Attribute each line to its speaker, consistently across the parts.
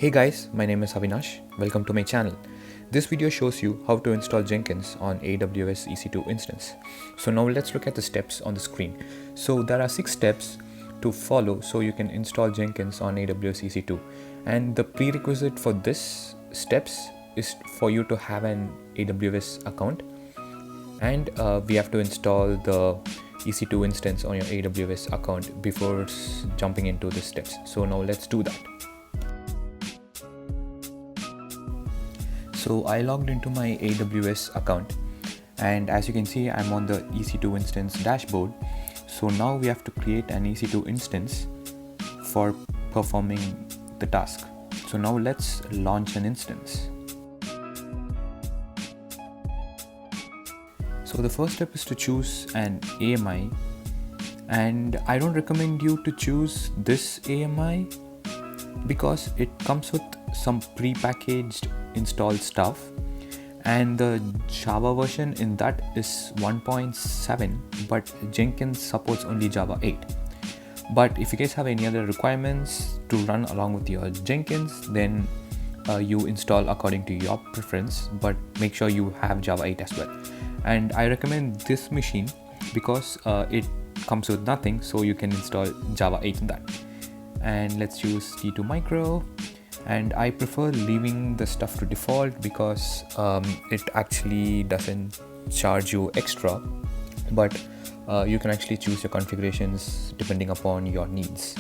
Speaker 1: Hey guys, my name is Avinash. Welcome to my channel. This video shows you how to install Jenkins on AWS EC2 instance. So now let's look at the steps on the screen. So there are 6 steps to follow so you can install Jenkins on AWS EC2. And the prerequisite for this steps is for you to have an AWS account. And we have to install the EC2 instance on your AWS account before jumping into the steps. So now let's do that. So I logged into my AWS account, and as you can see, I'm on the EC2 instance dashboard. So now we have to create an EC2 instance for performing the task. So now let's launch an instance. So the first step is to choose an AMI, and I don't recommend you to choose this AMI because it comes with some pre-packaged installed stuff, and the Java version in that is 1.7, but Jenkins supports only Java 8. But if you guys have any other requirements to run along with your Jenkins, then you install according to your preference, but make sure you have Java 8 as well. And I recommend this machine because it comes with nothing, so you can install Java 8 in that. And let's choose T2 Micro, and I prefer leaving the stuff to default because it actually doesn't charge you extra, but you can actually choose your configurations depending upon your needs.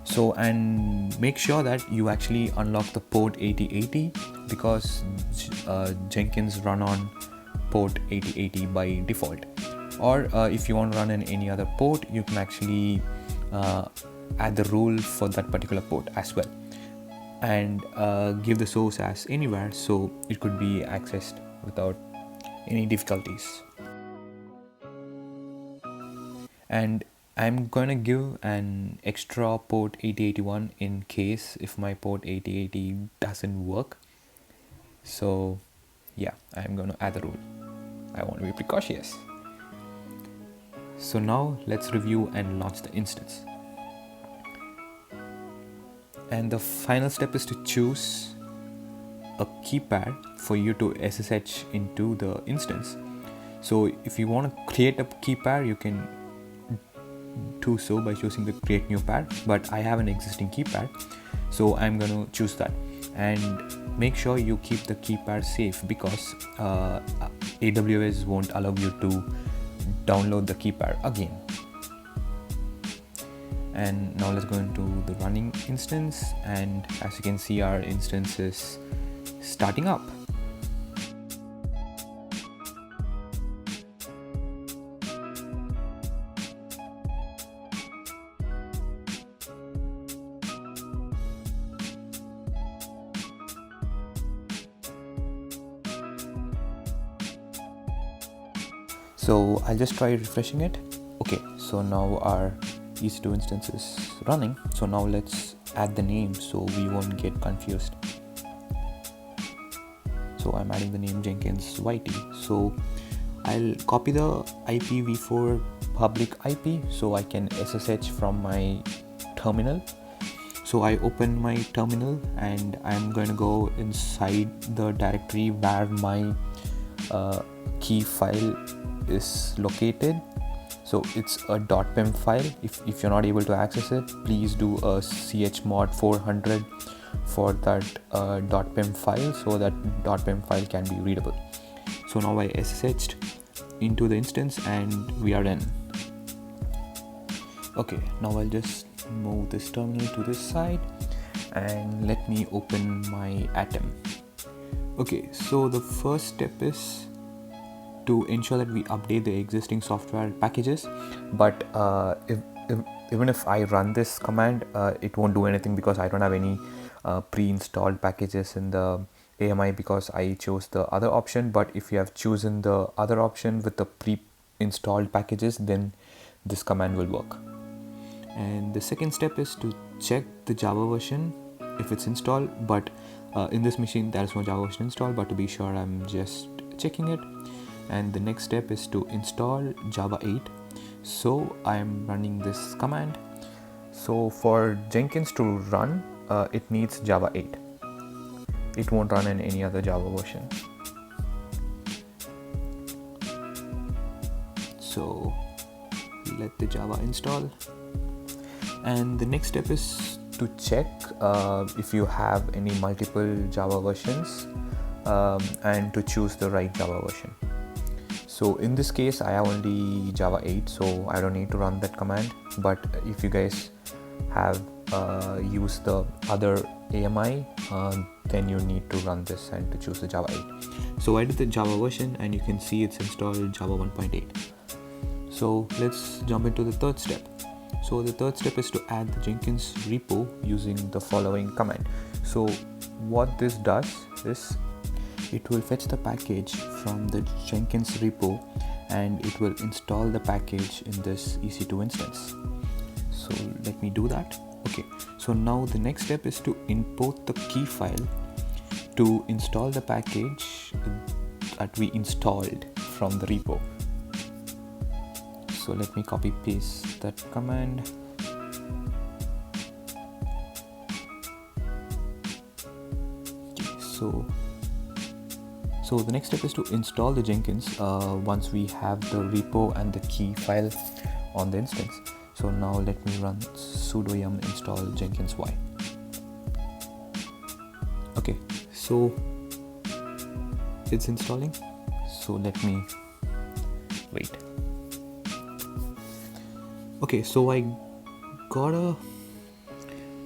Speaker 1: So, and make sure that you actually unlock the port 8080 because Jenkins run on port 8080 by default, or if you want to run in any other port, you can actually add the rule for that particular port as well, and give the source as anywhere so it could be accessed without any difficulties. And I'm gonna give an extra port 8081 in case if my port 8080 doesn't work. So yeah, I'm gonna add the rule. I want to be precautious. So now let's review and launch the instance. And the final step is to choose a keypad for you to SSH into the instance. So if you want to create a keypad, you can do so by choosing the create new pad, but I have an existing keypad, so I'm going to choose that. And make sure you keep the keypad safe because AWS won't allow you to download the keypad again. And now let's go into the running instance, and as you can see, our instance is starting up. So I'll just try refreshing it. Okay, so now our EC2 instance is running. So now let's add the name so we won't get confused. So I'm adding the name Jenkins-CI. So I'll copy the IPv4 public IP so I can SSH from my terminal. So I open my terminal and I'm going to go inside the directory where my key file is located. So it's a .pem file. If you're not able to access it, please do a chmod 400 for that .pem file so that .pem file can be readable. So now I SSH'd into the instance and we are in. Okay, now I'll just move this terminal to this side and let me open my Atom. Okay, so the first step is to ensure that we update the existing software packages, but even if I run this command, it won't do anything because I don't have any pre-installed packages in the AMI because I chose the other option. But if you have chosen the other option with the pre-installed packages, then this command will work. And the second step is to check the Java version if it's installed, but in this machine there is no Java version installed, but to be sure I'm just checking it. And the next step is to install Java 8. So I am running this command. So for Jenkins to run, it needs Java 8. It won't run in any other Java version. So let the Java install, and the next step is to check if you have any multiple Java versions and to choose the right Java version. So in this case I have only Java 8, so I don't need to run that command, but if you guys have used the other AMI, then you need to run this and to choose the Java 8. So I did the Java version and you can see it's installed Java 1.8. So let's jump into the third step. So the third step is to add the Jenkins repo using the following command. So what this does is it will fetch the package from the Jenkins repo and it will install the package in this EC2 instance. So let me do that. Okay, so now the next step is to import the key file to install the package that we installed from the repo. So let me copy paste that command. Okay, so the next step is to install the Jenkins once we have the repo and the key file on the instance. So now let me run sudo yum install Jenkins-CI. Okay, so it's installing. So let me wait. Okay, so I got a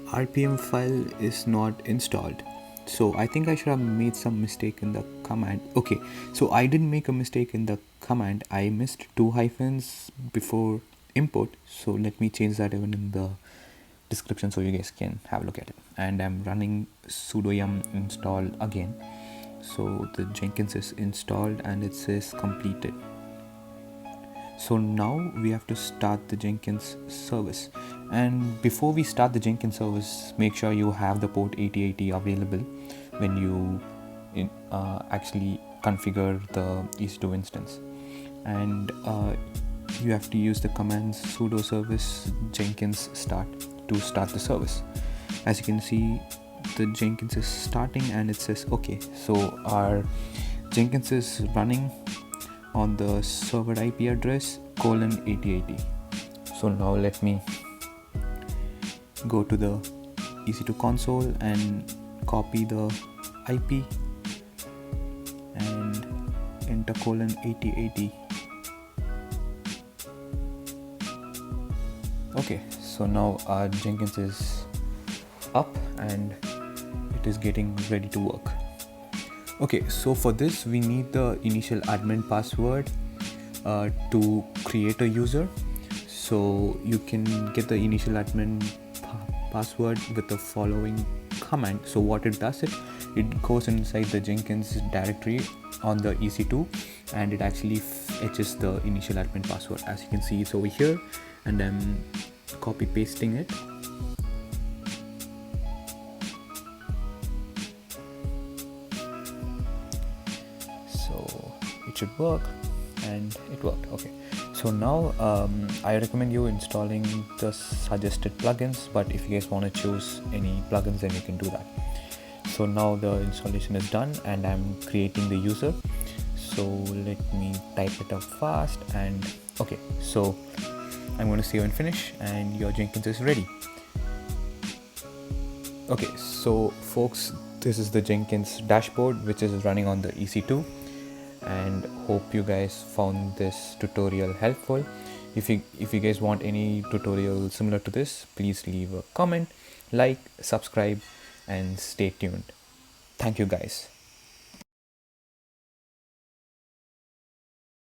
Speaker 1: RPM file is not installed. So I think I should have made some mistake in the command. Okay, so I didn't make a mistake in the command. I missed 2 hyphens before import. So let me change that even in the description so you guys can have a look at it. And I'm running sudo yum install again. So the Jenkins is installed and it says completed. So now we have to start the Jenkins service, and before we start the Jenkins service, make sure you have the port 8080 available when you actually configure the EC2 instance, and you have to use the commands sudo service Jenkins start to start the service. As you can see, the Jenkins is starting and it says okay. So our Jenkins is running on the server IP address :8080. So now let me go to the EC2 console and copy the IP and enter :8080. Okay, so now our Jenkins is up and it is getting ready to work. Okay, so for this we need the initial admin password to create a user. So you can get the initial admin password with the following command. So what it does, it goes inside the Jenkins directory on the EC2 and it actually fetches the initial admin password. As you can see, it's over here and I'm copy pasting it. So it should work, and it worked. Okay, so now I recommend you installing the suggested plugins, but if you guys want to choose any plugins, then you can do that. So now the installation is done and I'm creating the user. So let me type it up fast, and okay, so I'm going to save and finish and your Jenkins is ready. Okay, so folks, this is the Jenkins dashboard which is running on the EC2, and hope you guys found this tutorial helpful. If you guys want any tutorial similar to this, please leave a comment, like, subscribe and stay tuned. Thank you guys.